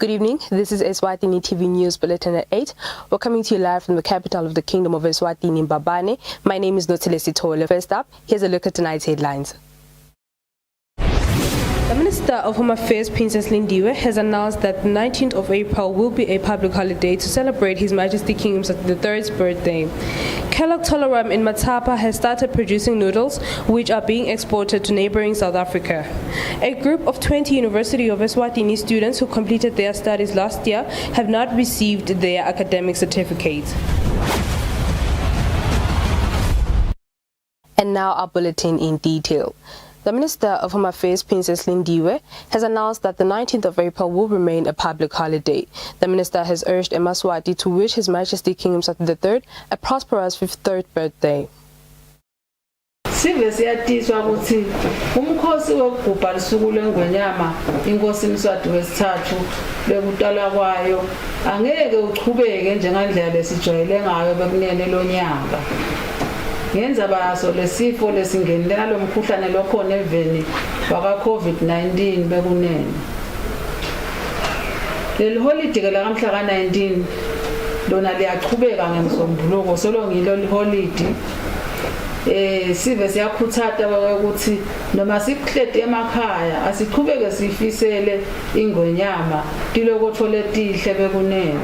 Good evening, this is Eswatini TV News Bulletin at 8. We're coming to you live from the capital of the Kingdom of Eswatini, Mbabane. My name is Notile Sitole. First up, here's a look at tonight's headlines. The Minister of Home Affairs, Princess Lindiwe, has announced that the 19th of April will be a public holiday to celebrate His Majesty King Mswati III's birthday. Kellogg Tolaram in Matapa has started producing noodles, which are being exported to neighboring South Africa. A group of 20 University of Eswatini students who completed their studies last year have not received their academic certificates. And now our bulletin in detail. The Minister of Home Affairs, Princess Lindiwe, has announced that the 19th of April will remain a public holiday. The Minister has urged eMaswati to wish His Majesty King Mswati III a prosperous 53rd birthday. Sive siyatiswa ukuthi umkhosi wokugubha lusuku lweNgwenyama inkosi Mswati wesithathu lekutalwa kwayo angeke uchubeke njengandlela lesijwayele ngayo bekunene lonyaka. Ngenza baso lesifo lesingenela lomkhuhlane lokhona eveni waka COVID-19 bekunene. Leli holiday lakamhla ka-19 lona liyaqhubeka ngemsombuluko solongilo liholiday. Sive siyakhuthaza ukuthi noma sikuhlede emakhaya asiqhubeke sifisele ingonyama tilokotho letihle bekunene.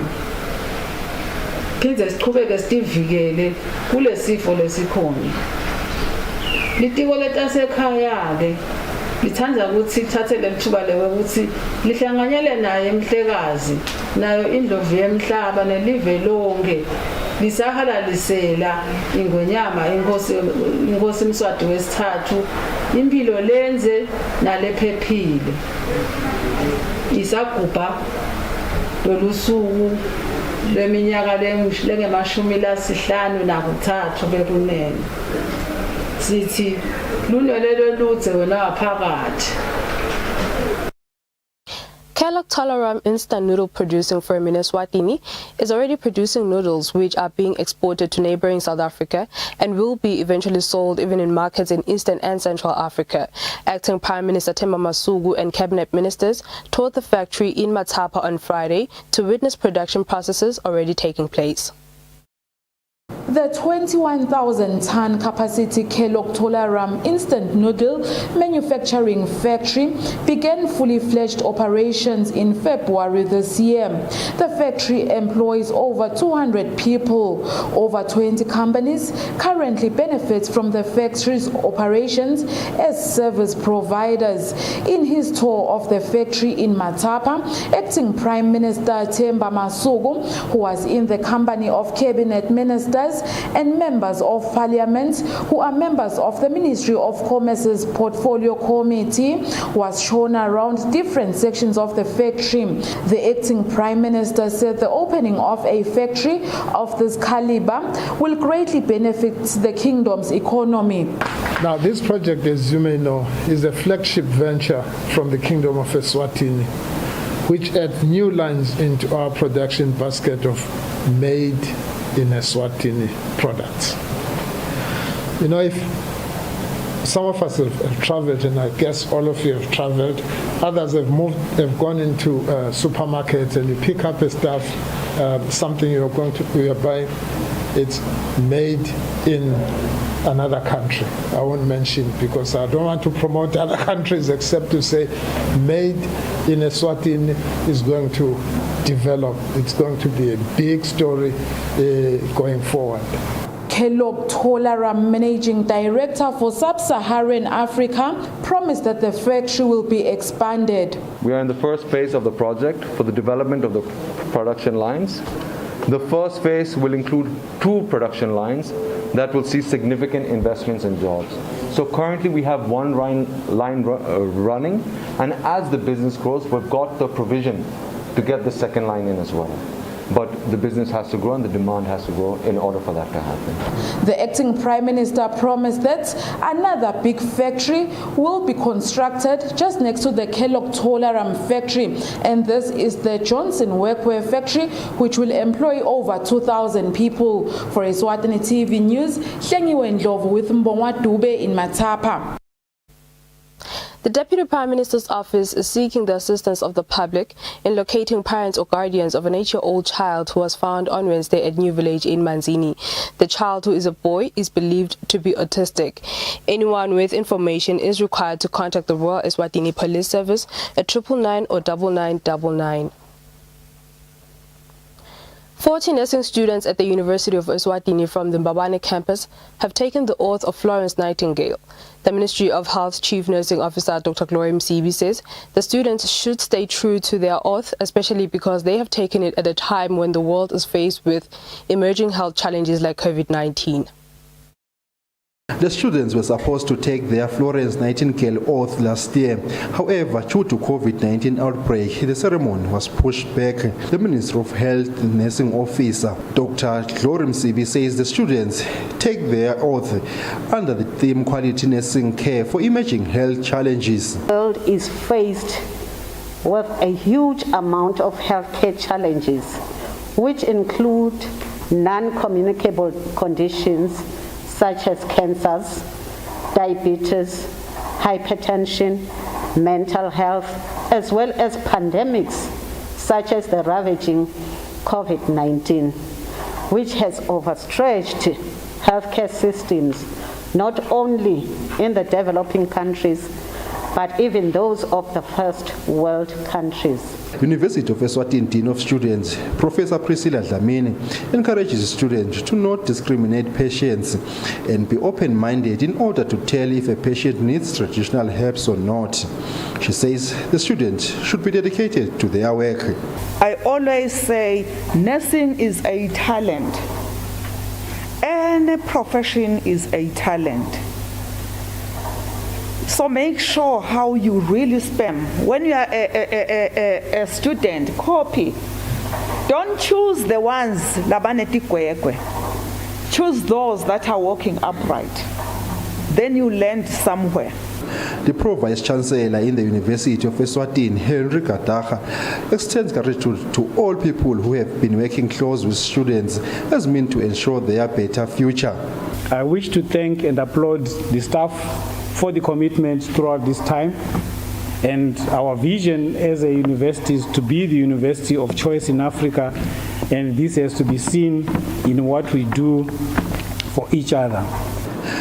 Phindze siqhubeke sivikele kule sifo lesikhona. Litiko letasekhaya ke lithanza ukuthi lithathe lethuba lewe ukuthi lihlanganyele naye emhlekazi nayo indlovu yemhlaba nelive lonke lisahalalisela ingonyama inkosi Mswati wesithathu impilo lenze nalephephile. Isagubha lolusuku leminyaka lengemashumi lasihlanu nakuthathu bekunene. Sithi lunelelo ludze wena waphakathi. Kellogg Tolaram instant noodle producing firm in Eswatini is already producing noodles which are being exported to neighboring South Africa and will be eventually sold even in markets in Eastern and Central Africa. Acting Prime Minister Themba Masuku and cabinet ministers toured the factory in Matapa on Friday to witness production processes already taking place. The 21,000-ton capacity Kellogg Tolaram instant noodle manufacturing factory began fully-fledged operations in February this year. The factory employs over 200 people. Over 20 companies currently benefit from the factory's operations as service providers. In his tour of the factory in Matapa, Acting Prime Minister Themba Masuku, who was in the company of cabinet ministers and members of parliament who are members of the Ministry of Commerce's Portfolio Committee, was shown around different sections of the factory. The acting Prime Minister said the opening of a factory of this caliber will greatly benefit the kingdom's economy. Now, this project, as you may know, is a flagship venture from the Kingdom of Eswatini, which adds new lines into our production basket of made in Eswatini products. You know, if some of us have traveled, and I guess all of you have traveled, others have gone into supermarkets, and you pick up a stuff, something you are buying, it's made in another country. I won't mention because I don't want to promote other countries except to say made in Eswatini is going to develop. It's going to be a big story going forward. Kellogg Tolaram Managing Director for Sub-Saharan Africa promised that the factory will be expanded. We are in the first phase of the project for the development of the production lines. The first phase will include 2 production lines that will see significant investments in jobs. So currently we have one line running, and as the business grows, we've got the provision to get the second line in as well. But the business has to grow and the demand has to grow in order for that to happen. The acting Prime Minister promised that another big factory will be constructed just next to the Kellogg Tolaram factory, and this is the Johnson Workwear factory, which will employ over 2,000 people. For Eswatini TV News, Hlengiwe Ndlovu with Mbongwa Dube in Matapa. The Deputy Prime Minister's office is seeking the assistance of the public in locating parents or guardians of an 8-year-old child who was found on Wednesday at New Village in Manzini. The child, who is a boy, is believed to be autistic. Anyone with information is required to contact the Royal Eswatini Police Service at 999 or 9999. 40 nursing students at the University of Eswatini from the Mbabane campus have taken the oath of Florence Nightingale. The Ministry of Health Chief Nursing Officer Dr. Gloria Msibi says the students should stay true to their oath, especially because they have taken it at a time when the world is faced with emerging health challenges like COVID-19. The students were supposed to take their Florence Nightingale oath last year. However, due to COVID-19 outbreak, the ceremony was pushed back. The Minister of Health Nursing Officer, Dr. Gloria Msibi, says the students take their oath under the theme Quality Nursing Care for Emerging Health Challenges. The world is faced with a huge amount of healthcare challenges, which include non-communicable conditions such as cancers, diabetes, hypertension, mental health, as well as pandemics such as the ravaging COVID-19, which has overstretched healthcare systems not only in the developing countries but even those of the first world countries. University of Eswatini Dean of Students, Professor Priscilla Dlamini, encourages students to not discriminate patients and be open-minded in order to tell if a patient needs traditional herbs or not. She says the students should be dedicated to their work. I always say nursing is a talent. Any profession is a talent. So make sure how you really spend. When you are a student, copy. Don't choose the ones labaneti kwekwe. Choose those that are walking upright. Then you land somewhere. The Pro-Vice Chancellor in the University of Eswatini, Henry Kataha, extends gratitude to all people who have been working close with students as means to ensure their better future. I wish to thank and applaud the staff for the commitment throughout this time, and our vision as a university is to be the university of choice in Africa, and this has to be seen in what we do for each other.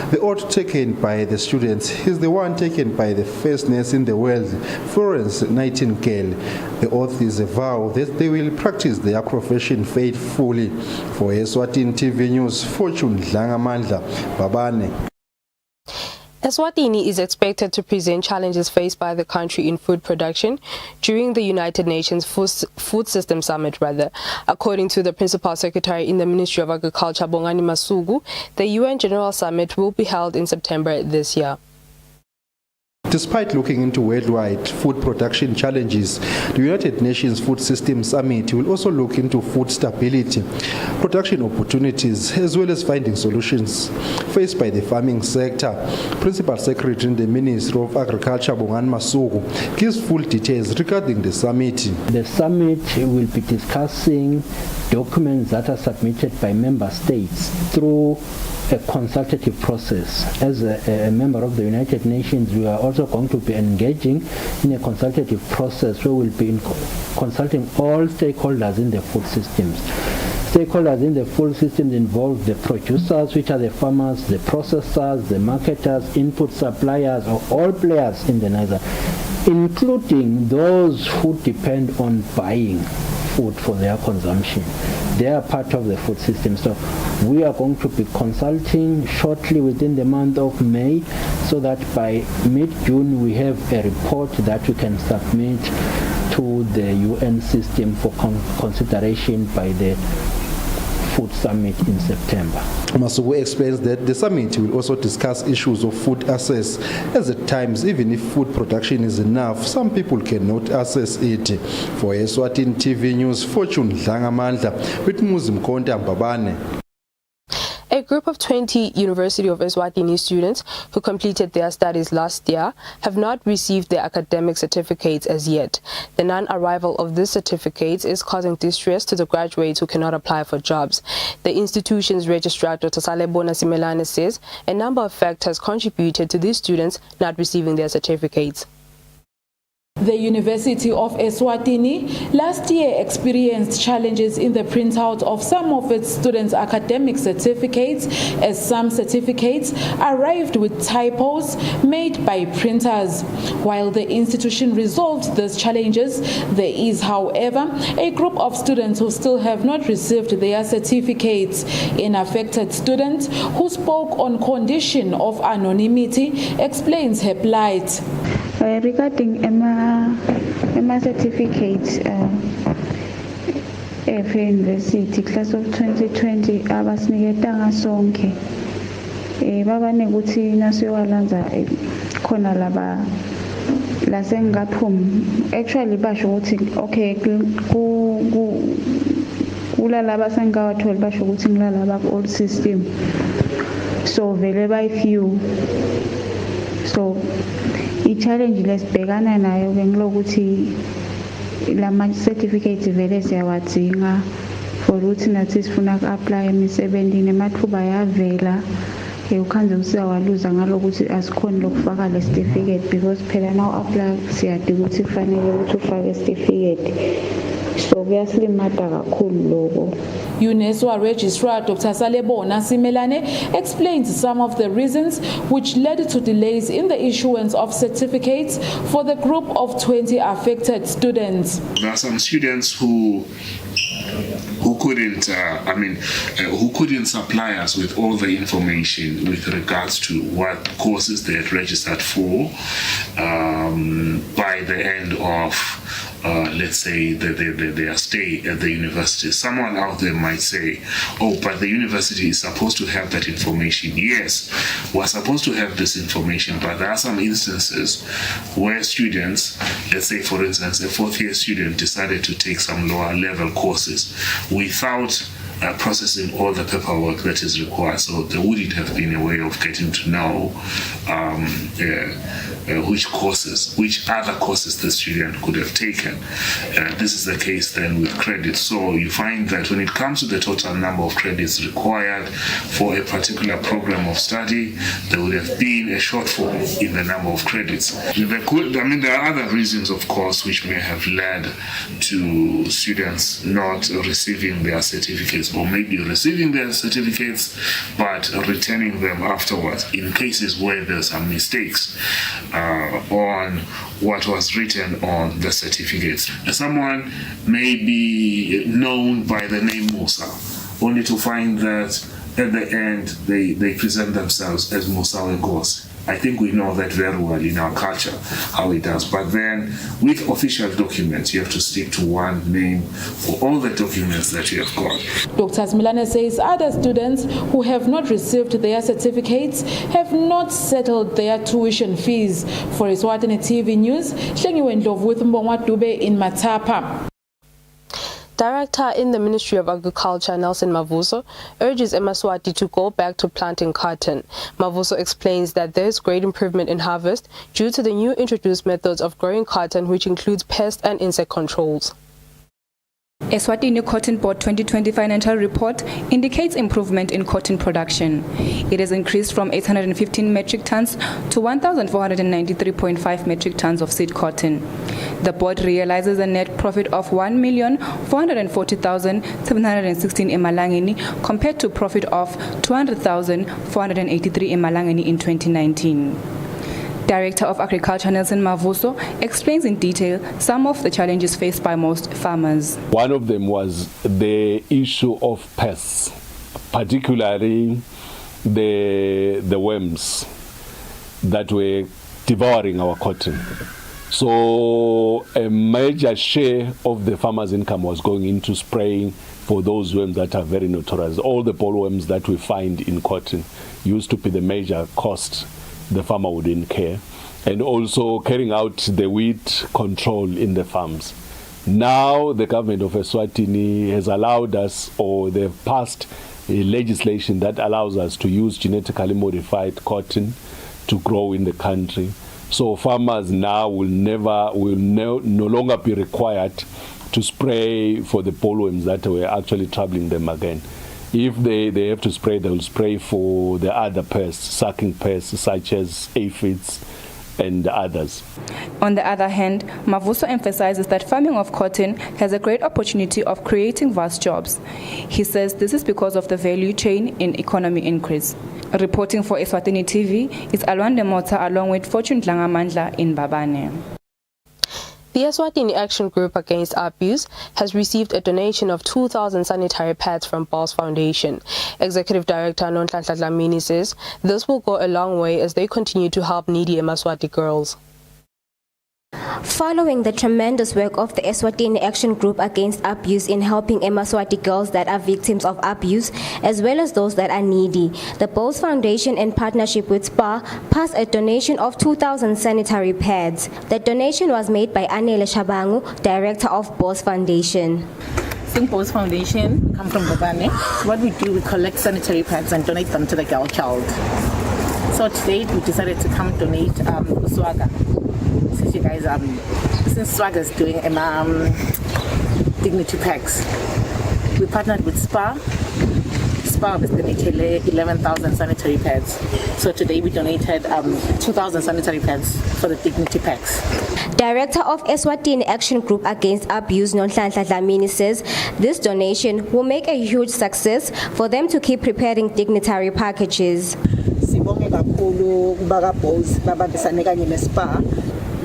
The oath taken by the students is the one taken by the first nurse in the world, Florence Nightingale. The oath is a vow that they will practice their profession faithfully. For Eswatini TV News, Fortune Dlangamandla, Mbabane. Eswatini is expected to present challenges faced by the country in food production during the United Nations Food System Summit. According to the Principal Secretary in the Ministry of Agriculture, Bongani Masuku, the UN General Summit will be held in September this year. Despite looking into worldwide food production challenges, the United Nations Food System Summit will also look into food stability, production opportunities, as well as finding solutions faced by the farming sector. Principal Secretary in the Ministry of Agriculture, Bongani Masuku, gives full details regarding the summit. The summit will be discussing documents that are submitted by member states through a consultative process. As a member of the United Nations, we are also going to be engaging in a consultative process where we'll be consulting all stakeholders in the food systems. Stakeholders in the food systems involve the producers, which are the farmers, the processors, the marketers, input suppliers, or all players in the NISA, including those who depend on buying food for their consumption. They are part of the food system. So we are going to be consulting shortly within the month of May, so that by mid-June we have a report that we can submit to the UN system for consideration by the Food Summit in September. Masuku explains that the summit will also discuss issues of food access, as at times, even if food production is enough, some people cannot access it. For Eswatini TV News, Fortune Dlangamandla with Muzim Konta Mbabane. A group of 20 University of Eswatini students who completed their studies last year have not received their academic certificates as yet. The non-arrival of these certificates is causing distress to the graduates who cannot apply for jobs. The institution's registrar, Dr. Salebona Simelane, says a number of factors contributed to these students not receiving their certificates. The University of Eswatini last year experienced challenges in the printout of some of its students' academic certificates, as some certificates arrived with typos made by printers. While the institution resolved these challenges, there is, however, a group of students who still have not received their certificates. An affected student who spoke on condition of anonymity explains her plight. Regarding Emma certificates, University class of 2020 abasiniketanga sonke baba nekuthi nasiyowalanza khona laba lasengaphumi actually basho ukuthi okay kulalaba sengawatholi basho ukuthi ngilalaba ku old system so vele by few so i-challenge lesibhekana nayo bengilokuthi lama certificates vele siyawadinga for ukuthi nathi sifuna ku-apply emisebenzini emathuba yavela ukhanze usiyawaluza ngalokuthi asikhoni lokufaka le certificate because phela now apply siyadinga ukuthi kufanele ukuthi ufake certificate so kuyasilimata kakhulu lokho. UNESCO Registrar Dr. Salebona Simelane explains some of the reasons which led to delays in the issuance of certificates for the group of 20 affected students. There are some students who couldn't who couldn't supply us with all the information with regards to what courses they had registered for by the end of let's say their stay at the university. Someone out there might say, oh, but the university is supposed to have that information. Yes, we're supposed to have this information, but there are some instances where students, let's say for instance, a fourth year student decided to take some lower level courses without processing all the paperwork that is required. So there wouldn't have been a way of getting to know which other courses the student could have taken. This is the case then with credits. So you find that when it comes to the total number of credits required for a particular program of study, there would have been a shortfall in the number of credits. There are other reasons, of course, which may have led to students not receiving their certificates, or maybe receiving their certificates but returning them afterwards in cases where there's some mistakes on what was written on the certificates. Someone may be known by the name Musa, only to find that at the end they present themselves as Musa Wengosi. I think we know that very well in our culture, how it does. But then with official documents, you have to stick to one name for all the documents that you have got. Dr. Milane says other students who have not received their certificates have not settled their tuition fees. For Eswatini TV News, Hlengiwe Ndlovu with Mbongwa Dube in Matapa. Director in the Ministry of Agriculture, Nelson Mavuso, urges Eswatini to go back to planting cotton. Mavuso explains that there is great improvement in harvest due to the new introduced methods of growing cotton, which includes pest and insect controls. Eswatini Cotton Board 2020 financial report indicates improvement in cotton production. It has increased from 815 metric tons to 1,493.5 metric tons of seed cotton. The board realizes a net profit of 1,440,716 emalangeni compared to profit of 200,483 emalangeni in 2019. Director of Agriculture Nelson Mavuso explains in detail some of the challenges faced by most farmers. One of them was the issue of pests, particularly the worms that were devouring our cotton. So a major share of the farmers' income was going into spraying for those worms that are very notorious. All the bollworms that we find in cotton used to be the major cost the farmer would incur, and also carrying out the weed control in the farms. Now the government of Eswatini has allowed us, or they've passed a legislation that allows us to use genetically modified cotton to grow in the country. So farmers now will no longer be required to spray for the bollworms that were actually troubling them again. If they have to spray, they will spray for the other pests, sucking pests such as aphids and others. On the other hand, Mavuso emphasizes that farming of cotton has a great opportunity of creating vast jobs. He says this is because of the value chain in economy increase. Reporting for Eswatini TV is Alwande Mota along with Fortune Dlangamandla in Babane. The Eswatini Action Group Against Abuse has received a donation of 2,000 sanitary pads from Balls Foundation. Executive Director Nonhlanhla Dlamini says this will go a long way as they continue to help needy Emaswati girls. Following the tremendous work of the Eswatini Action Group Against Abuse in helping Emaswati girls that are victims of abuse, as well as those that are needy, the Balls Foundation, in partnership with SPA, passed a donation of 2,000 sanitary pads. The donation was made by Anele Shabangu, Director of Balls Foundation. Balls Foundation, come from Babane. What we do, we collect sanitary pads and donate them to the girl child. So today we decided to come donate Uswaga. Since you guys since Swagger is doing dignity packs, we partnered with SPA. SPA has donated 11,000 sanitary pads. So today we donated 2,000 sanitary pads for the dignity packs. Director of Eswatini Action Group Against Abuse, Nonhlanhla Dlamini, says this donation will make a huge success for them to keep preparing dignitary packages.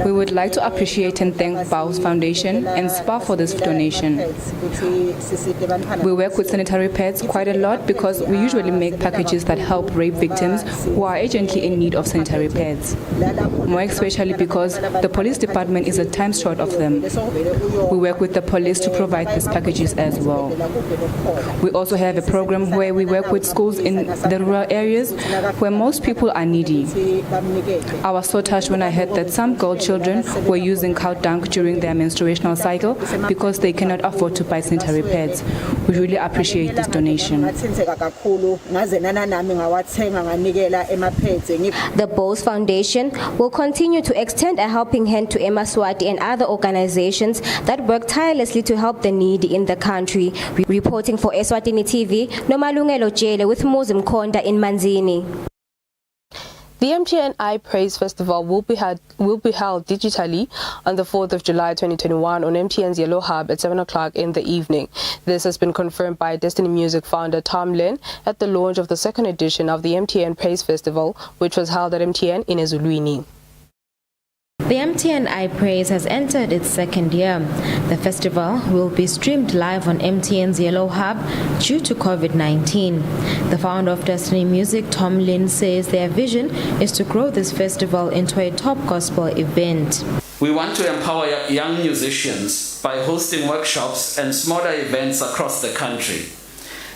We would like to appreciate and thank Balls Foundation and SPA for this donation. We work with sanitary pads quite a lot because we usually make packages that help rape victims who are urgently in need of sanitary pads. More especially because the police department is at times short of them. We work with the police to provide these packages as well. We also have a program where we work with schools in the rural areas where most people are needy. I was so touched when I heard that some girl children were using cow dung during their menstruational cycle because they cannot afford to buy sanitary pads. We really appreciate this donation. The Balls Foundation will continue to extend a helping hand to Emaswati and other organizations that work tirelessly to help the needy in the country. Reporting for Eswatini TV, Nomalungelo Jele with Muzim Konda in Manzini. The MTN Praise Festival will be held digitally on the 4th of July 2021 on MTN's Yellow Hub at 7 o'clock in the evening. This has been confirmed by Destiny Music founder Tom Lynn at the launch of the second edition of the MTN Praise Festival, which was held at MTN in Eswatini. The MTN Praise has entered its second year. The festival will be streamed live on MTN's Yellow Hub due to COVID-19. The founder of Destiny Music, Tom Lynn, says their vision is to grow this festival into a top gospel event. We want to empower young musicians by hosting workshops and smaller events across the country.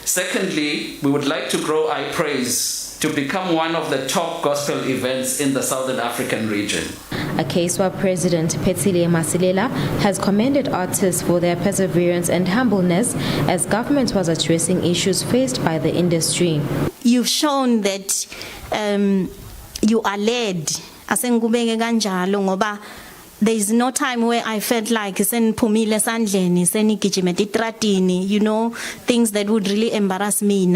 Secondly, we would like to grow iPraise to become one of the top gospel events in the Southern African region. Akeswa President Petsile Masilela has commended artists for their perseverance and humbleness as government was addressing issues faced by the industry. You've shown that you are led. There is no time where I felt like things that would really embarrass me. So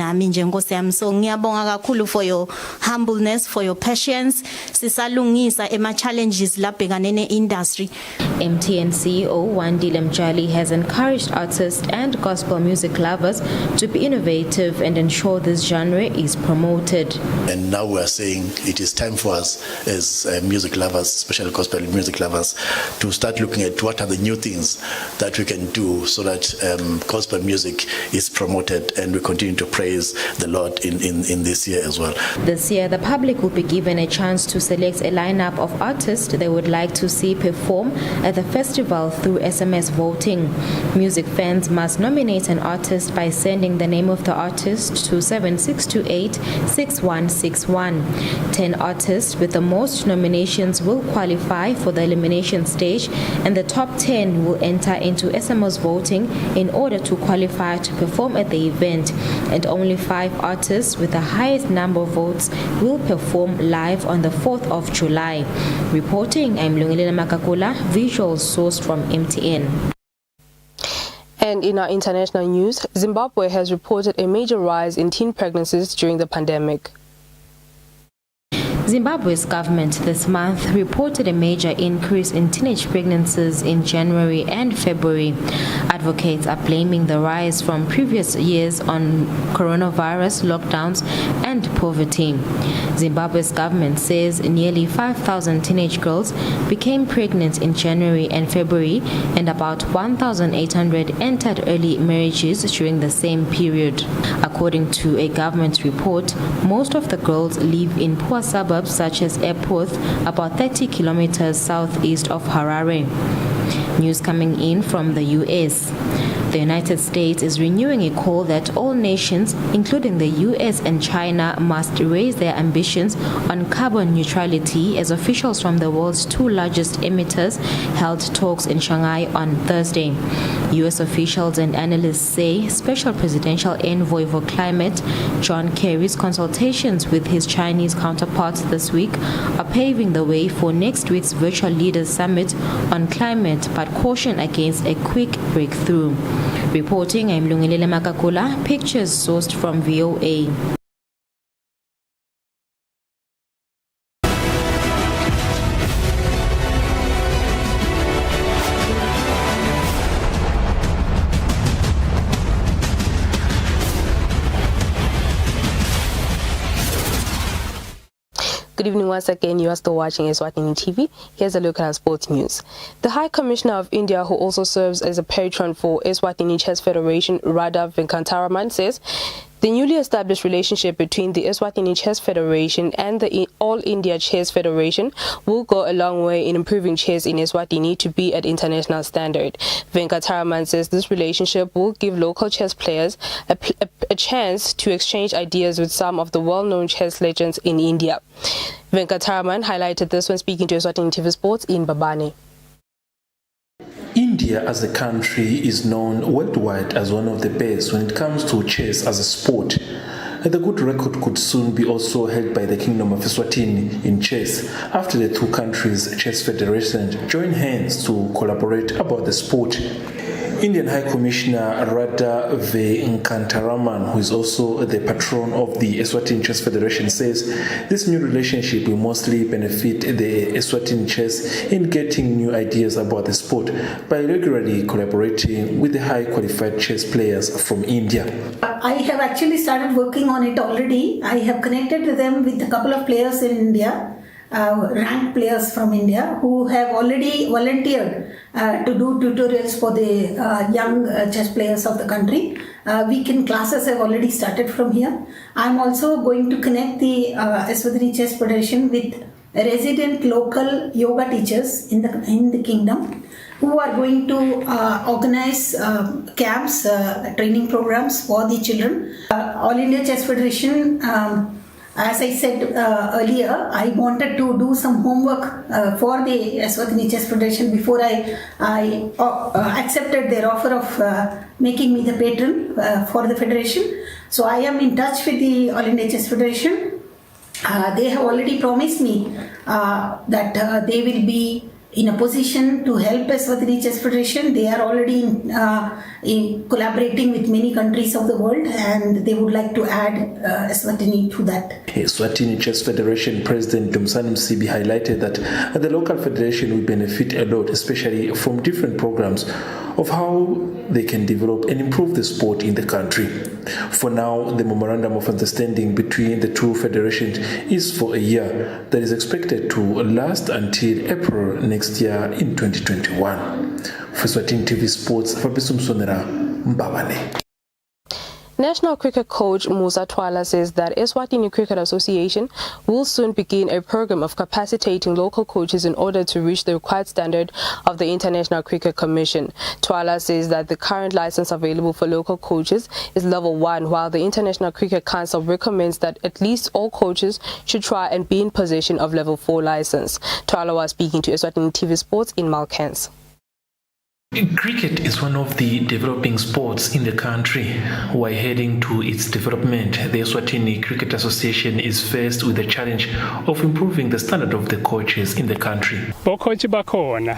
ngiyabonga kakhulu for your humbleness, for your patience. Sisalungisa ema challenges labhekane ne-industry. MTN CEO Wandile Mjali has encouraged artists and gospel music lovers to be innovative and ensure this genre is promoted. And now we are saying it is time for us as music lovers, especially gospel music lovers, to start looking at what are the new things that we can do so that gospel music is promoted and we continue to praise the Lord in this year as well. This year, the public will be given a chance to select a lineup of artists they would like to see perform at the festival through SMS voting. Music fans must nominate an artist by sending the name of the artist to 7628-6161. 10 artists with the most nominations will qualify for the elimination stage, and the top 10 will enter into SMS voting in order to qualify to perform at the event, and only 5 artists with the highest number of votes will perform live on the 4th of July. Reporting, I'm Lungelina Makakula, visual sourced from MTN. And in our international news, Zimbabwe has reported a major rise in teen pregnancies during the pandemic. Zimbabwe's government this month reported a major increase in teenage pregnancies in January and February. Advocates are blaming the rise from previous years on coronavirus, lockdowns, and poverty. Zimbabwe's government says nearly 5,000 teenage girls became pregnant in January and February, and about 1,800 entered early marriages during the same period. According to a government report, most of the girls live in poor suburbs such as Epworth, about 30 kilometers southeast of Harare. News coming in from the U.S. The United States is renewing a call that all nations, including the U.S. and China, must raise their ambitions on carbon neutrality as officials from the world's two largest emitters held talks in Shanghai on Thursday. U.S. officials and analysts say Special Presidential Envoy for Climate John Kerry's consultations with his Chinese counterparts this week are paving the way for next week's virtual leaders summit on climate, but caution against a quick breakthrough. Reporting, I'm Lungilele Makakula, pictures sourced from VOA. Good evening once again. You are still watching Eswatini TV. Here's a look at our sports news. The High Commissioner of India, who also serves as a patron for Eswatini Chess Federation, Radha Venkataraman, says the newly established relationship between the Eswatini Chess Federation and the All India Chess Federation will go a long way in improving chess in Eswatini to be at international standard. Venkataraman says this relationship will give local chess players a chance to exchange ideas with some of the well-known chess legends in India. Venkataraman highlighted this when speaking to Eswatini TV Sports in Babane. India as a country is known worldwide as one of the best when it comes to chess as a sport. The good record could soon be also held by the Kingdom of Eswatini in chess after the two countries' chess federations join hands to collaborate about the sport. Indian High Commissioner Radha Venkataraman, who is also the patron of the Eswatini Chess Federation, says this new relationship will mostly benefit the Eswatini chess in getting new ideas about the sport by regularly collaborating with the high qualified chess players from India. I have actually started working on it already. I have connected them with a couple of players in India. Ranked players from India who have already volunteered to do tutorials for the young chess players of the country. Weekend classes have already started from here. I'm also going to connect the Eswatini Chess Federation with resident local yoga teachers in the kingdom who are going to organize camps, training programs for the children. All India Chess Federation, as I said earlier, I wanted to do some homework for the Eswatini Chess Federation before I accepted their offer of making me the patron for the federation. So I am in touch with the All India Chess Federation. They have already promised me that they will be in a position to help Eswatini Chess Federation. They are already in collaborating with many countries of the world, and they would like to add Eswatini to that. Eswatini Chess Federation President Dumsani Msibi highlighted that the local federation will benefit a lot, especially from different programs of how they can develop and improve the sport in the country. For now, the memorandum of understanding between the two federations is for a year that is expected to last until April next year in 2021. For Eswatini TV Sports, Fabrice Msonera, Mbabane. National cricket coach Musa Twala says that Eswatini Cricket Association will soon begin a program of capacitating local coaches in order to reach the required standard of the International Cricket Commission. Twala says that the current license available for local coaches is level 1, while the International Cricket Council recommends that at least all coaches should try and be in possession of level 4 license. Twala was speaking to Eswatini TV Sports in Malkans. Cricket is one of the developing sports in the country. While heading to its development, the Eswatini Cricket Association is faced with the challenge of improving the standard of the coaches in the country. Bokochi bakona.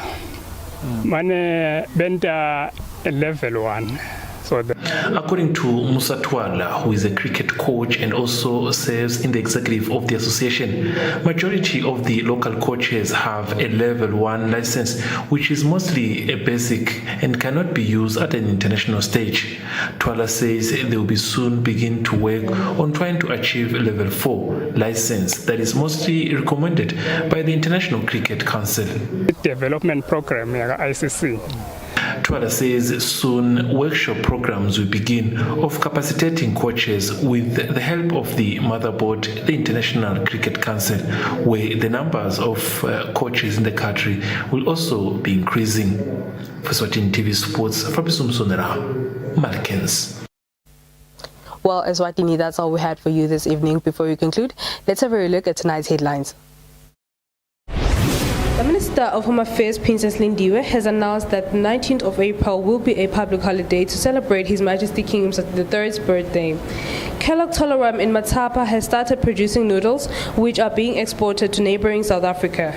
Mane benta level 1. According to Musa Twala, who is a cricket coach and also serves in the executive of the association, majority of the local coaches have a level 1 license, which is mostly a basic and cannot be used at an international stage. Twala says they will be soon begin to work on trying to achieve a level 4 license that is mostly recommended by the International Cricket Council. Development program, ICC. Twala says soon workshop programs will begin of capacitating coaches with the help of the motherboard, the International Cricket Council, where the numbers of coaches in the country will also be increasing. For Eswatini TV Sports, Fabrice Msonera, Malkins. Well, Eswatini, that's all we had for you this evening. Before we conclude, let's have a look at tonight's headlines. The Minister of Home Affairs, Princess Lindiwe, has announced that the 19th of April will be a public holiday to celebrate His Majesty King Mswati III's birthday. Kellogg Tolaram in Matapa has started producing noodles, which are being exported to neighboring South Africa.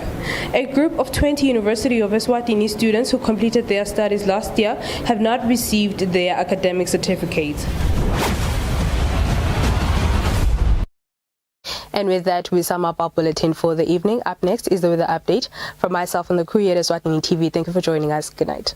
A group of 20 University of Eswatini students who completed their studies last year have not received their academic certificate. And with that, we sum up our bulletin for the evening. Up next is the weather update from myself and the crew here at Eswatini TV. Thank you for joining us. Good night.